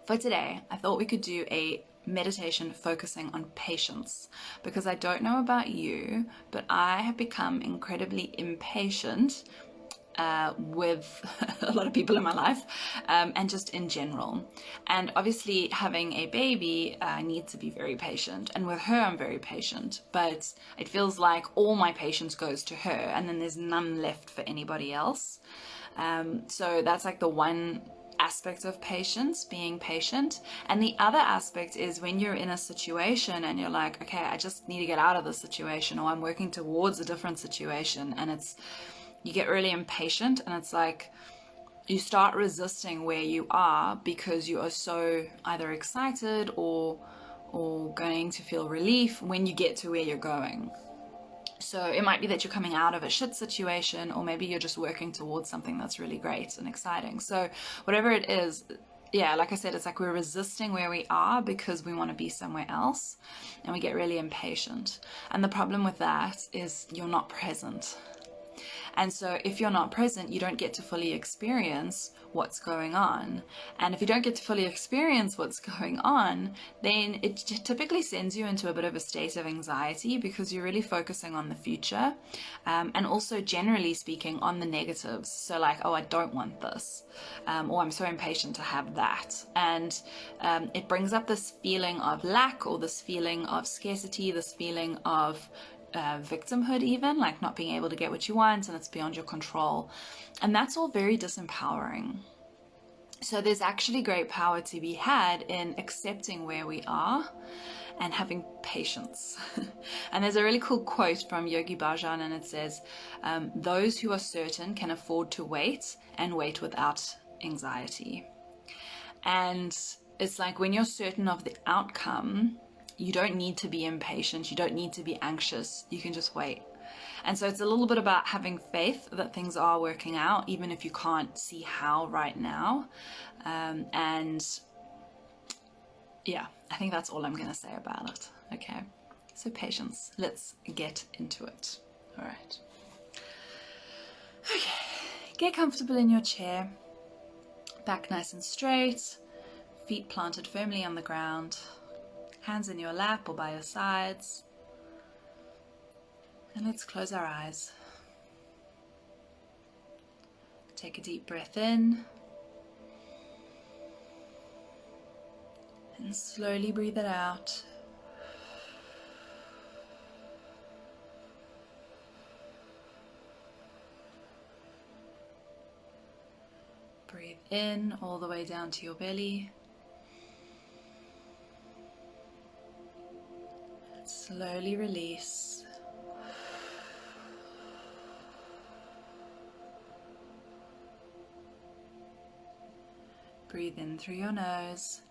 For today, I thought we could do a meditation focusing on patience, because I don't know about you, but I have become incredibly impatient with a lot of people in my life, and just in general. And obviously having a baby, I need to be very patient, and with her I'm very patient, but it feels like all my patience goes to her and then there's none left for anybody else. So that's like the one aspect of patience, being patient. And the other aspect is when you're in a situation and you're like, okay, I just need to get out of this situation, or I'm working towards a different situation, and you get really impatient, and it's like you start resisting where you are because you are so either excited or going to feel relief when you get to where you're going. So it might be that you're coming out of a shit situation, or maybe you're just working towards something that's really great and exciting. So whatever it is, yeah, like I said, it's like we're resisting where we are because we want to be somewhere else, and we get really impatient. And the problem with that is you're not present. And so if you're not present, you don't get to fully experience what's going on. And if you don't get to fully experience what's going on, then it typically sends you into a bit of a state of anxiety, because you're really focusing on the future, and also generally speaking on the negatives. So like, oh, I don't want this, or I'm so impatient to have that. And it brings up this feeling of lack, or this feeling of scarcity, this feeling of victimhood, even like not being able to get what you want and it's beyond your control. And that's all very disempowering. So there's actually great power to be had in accepting where we are and having patience. And there's a really cool quote from Yogi Bhajan, and it says, those who are certain can afford to wait, and wait without anxiety. And it's like when you're certain of the outcome, you don't need to be impatient, you don't need to be anxious, you can just wait. And so it's a little bit about having faith that things are working out, even if you can't see how right now. And yeah, I think that's all I'm going to say about it. Okay, so patience. Let's get into it. All right. Okay, get comfortable in your chair, back nice and straight, feet planted firmly on the ground. Hands in your lap or by your sides. And let's close our eyes. Take a deep breath in. And slowly breathe it out. Breathe in all the way down to your belly. Slowly release. Breathe in through your nose.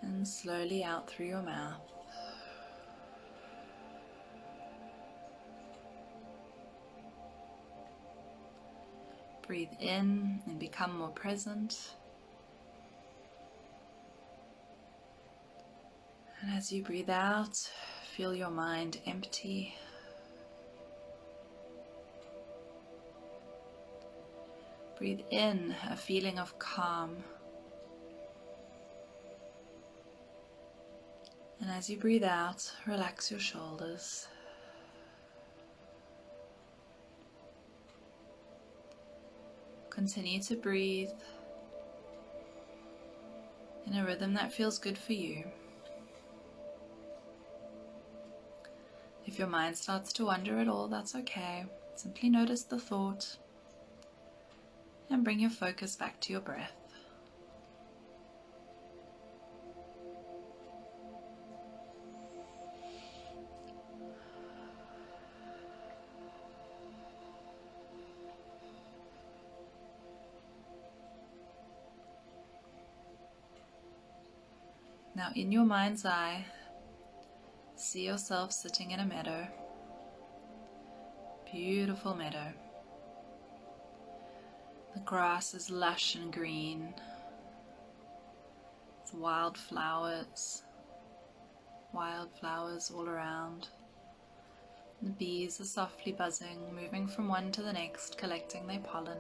And slowly out through your mouth. Breathe in and become more present. And as you breathe out, feel your mind empty. Breathe in a feeling of calm. And as you breathe out, relax your shoulders. Continue to breathe in a rhythm that feels good for you. If your mind starts to wander at all, that's okay. Simply notice the thought and bring your focus back to your breath. Now, in your mind's eye, see yourself sitting in a meadow. Beautiful meadow. The grass is lush and green. It's wildflowers all around. The bees are softly buzzing, moving from one to the next, collecting their pollen.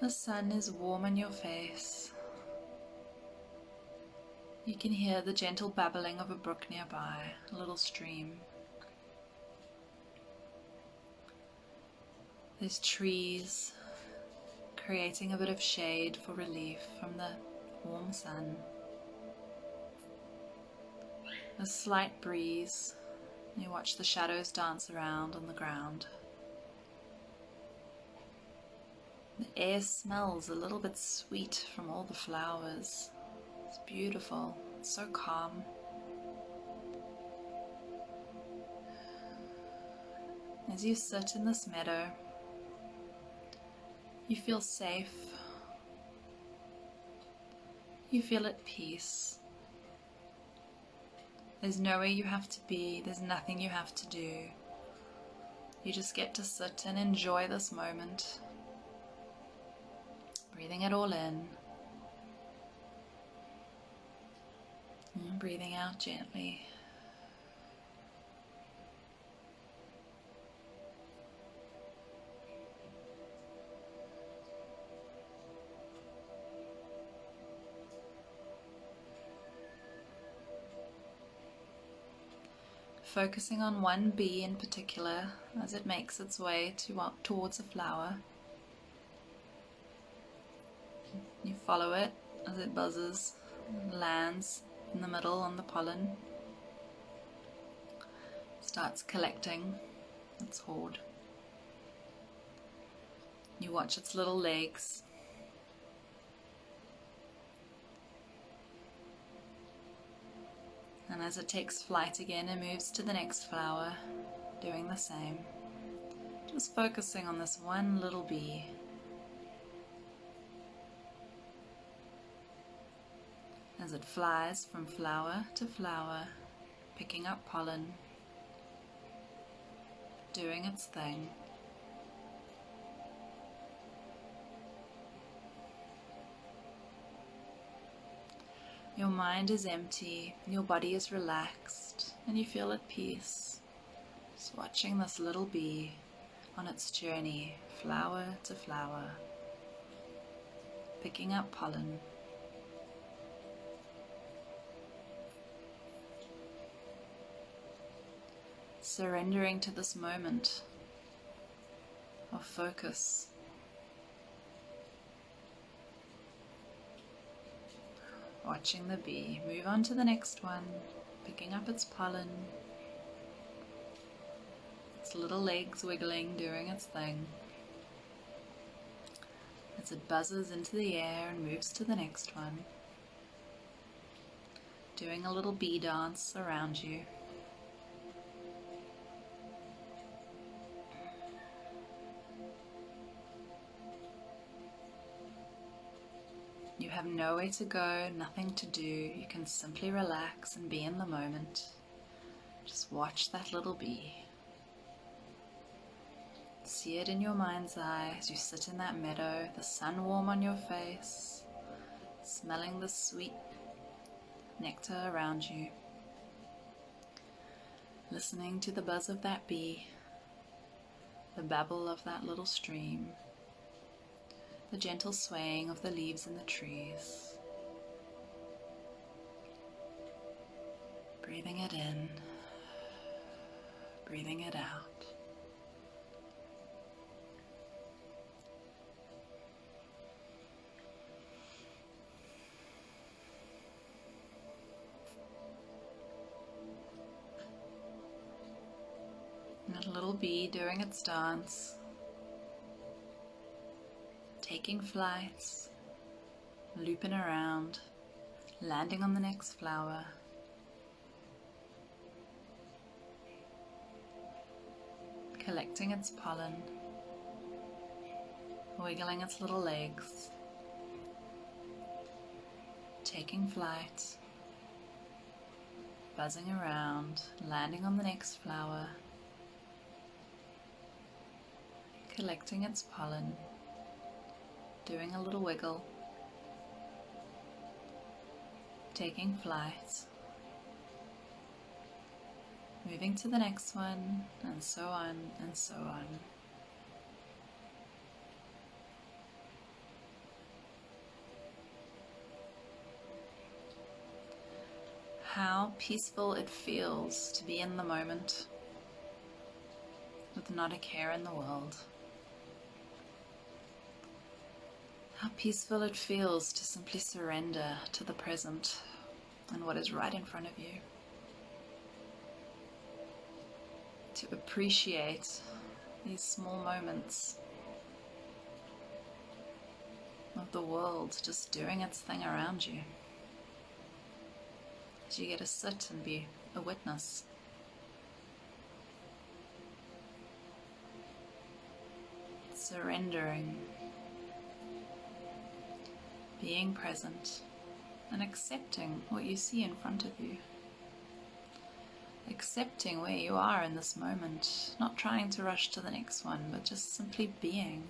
The sun is warm on your face. You can hear the gentle babbling of a brook nearby, a little stream. There's trees creating a bit of shade for relief from the warm sun. A slight breeze. You watch the shadows dance around on the ground. The air smells a little bit sweet from all the flowers. It's beautiful, it's so calm. As you sit in this meadow, you feel safe. You feel at peace. There's nowhere you have to be, there's nothing you have to do. You just get to sit and enjoy this moment. Breathing it all in. And breathing out gently. Focusing on one bee in particular as it makes its way towards a flower. You follow it as it buzzes and lands in the middle on the pollen. Starts collecting its hoard. You watch its little legs. And as it takes flight again, it moves to the next flower, doing the same. Just focusing on this one little bee. As it flies from flower to flower, picking up pollen, doing its thing. Your mind is empty, your body is relaxed, and you feel at peace. Just watching this little bee on its journey, flower to flower, picking up pollen. Surrendering to this moment of focus. Watching the bee move on to the next one, picking up its pollen, its little legs wiggling, doing its thing. As it buzzes into the air and moves to the next one, doing a little bee dance around you. You have nowhere to go, nothing to do. You can simply relax and be in the moment. Just watch that little bee. See it in your mind's eye as you sit in that meadow, the sun warm on your face, smelling the sweet nectar around you. Listening to the buzz of that bee, the babble of that little stream, the gentle swaying of the leaves in the trees. Breathing it in, breathing it out. And a little bee doing its dance, taking flights, looping around, landing on the next flower. Collecting its pollen, wiggling its little legs, taking flight, buzzing around, landing on the next flower, collecting its pollen, doing a little wiggle, taking flight, moving to the next one, and so on and so on. how peaceful it feels to be in the moment with not a care in the world. How peaceful it feels to simply surrender to the present and what is right in front of you. To appreciate these small moments of the world just doing its thing around you. As you get to sit and be a witness. Surrendering, being present, and accepting what you see in front of you. Accepting where you are in this moment, not trying to rush to the next one, but just simply being.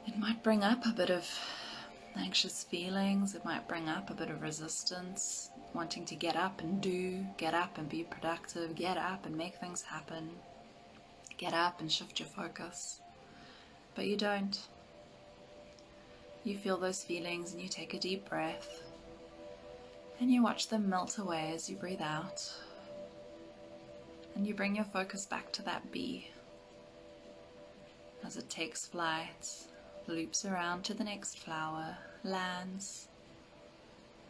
It might bring up a bit of anxious feelings, it might bring up a bit of resistance, wanting to get up and do, get up and be productive, get up and make things happen, get up and shift your focus. But you don't. You feel those feelings and you take a deep breath and you watch them melt away as you breathe out. And you bring your focus back to that bee as it takes flight, loops around to the next flower, lands,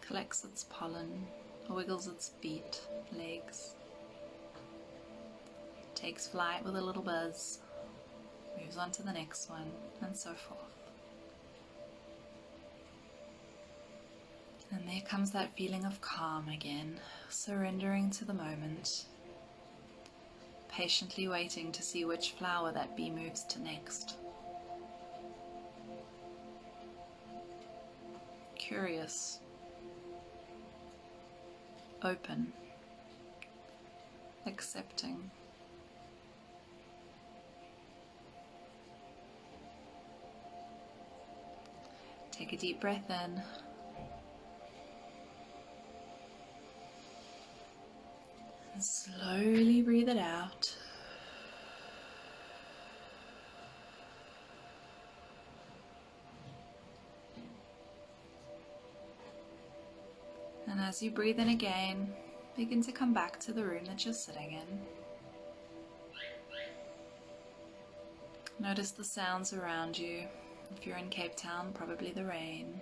collects its pollen, wiggles its feet, legs, takes flight with a little buzz, moves on to the next one, and so forth. And there comes that feeling of calm again, surrendering to the moment, patiently waiting to see which flower that bee moves to next. Curious, open, accepting. Take a deep breath in. And slowly breathe it out. And as you breathe in again, begin to come back to the room that you're sitting in. Notice the sounds around you. If you're in Cape Town, probably the rain.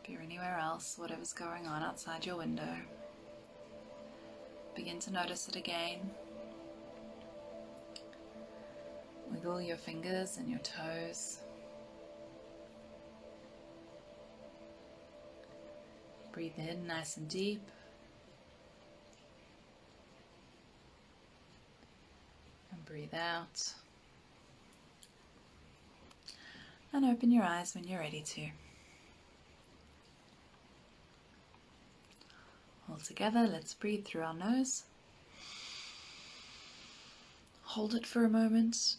If you're anywhere else, whatever's going on outside your window. Begin to notice it again. Wiggle your fingers and your toes. Breathe in nice and deep. And breathe out. And open your eyes when you're ready to. All together, let's breathe through our nose. Hold it for a moment.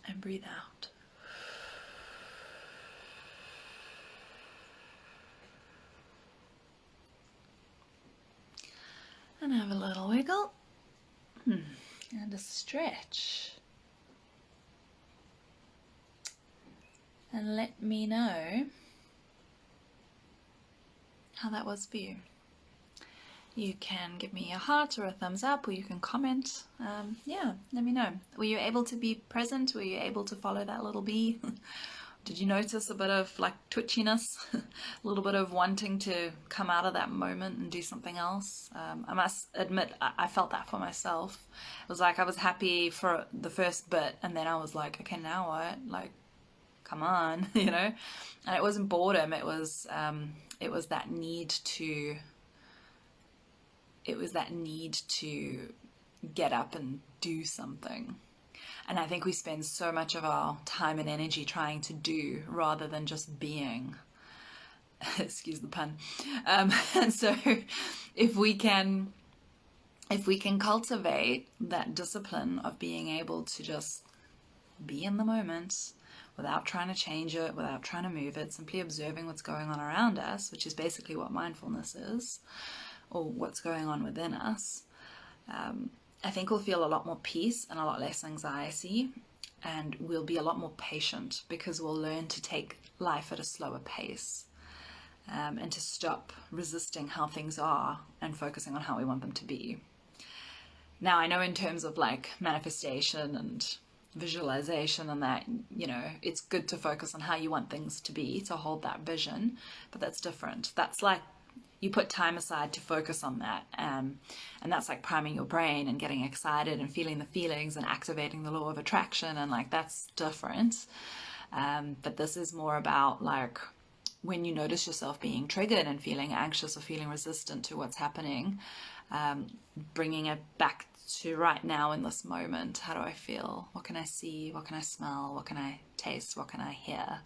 And breathe out. And have a little wiggle. And a stretch. And let me know how that was for you. You can give me a heart or a thumbs up, or you can comment. Yeah, let me know. Were you able to be present? Were you able to follow that little bee? Did you notice a bit of like twitchiness? A little bit of wanting to come out of that moment and do something else? I must admit, I felt that for myself. It was like I was happy for the first bit, and then I was like, okay, now what? Like, come on, you know? And it wasn't boredom, it was that need to, get up and do something. And I think we spend so much of our time and energy trying to do rather than just being. Excuse the pun. And so if we can cultivate that discipline of being able to just be in the moment without trying to change it, without trying to move it, simply observing what's going on around us, which is basically what mindfulness is, or what's going on within us, I think we'll feel a lot more peace and a lot less anxiety. and we'll be a lot more patient because we'll learn to take life at a slower pace, and to stop resisting how things are and focusing on how we want them to be. Now, I know in terms of like manifestation and visualization and that, you know, it's good to focus on how you want things to be, to hold that vision, but that's different. That's like you put time aside to focus on that, and that's like priming your brain and getting excited and feeling the feelings and activating the law of attraction, and like that's different. But this is more about like when you notice yourself being triggered and feeling anxious or feeling resistant to what's happening, bringing it back to right now in this moment. How do I feel? What can I see? What can I smell? What can I taste? What can I hear?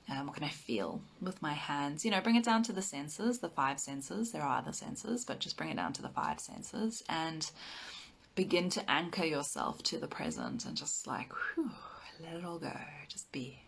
What can I feel with my hands? You know, bring it down to the senses, the 5 senses. There are other senses, but just bring it down to the 5 senses and begin to anchor yourself to the present and just like, whew, let it all go. Just be.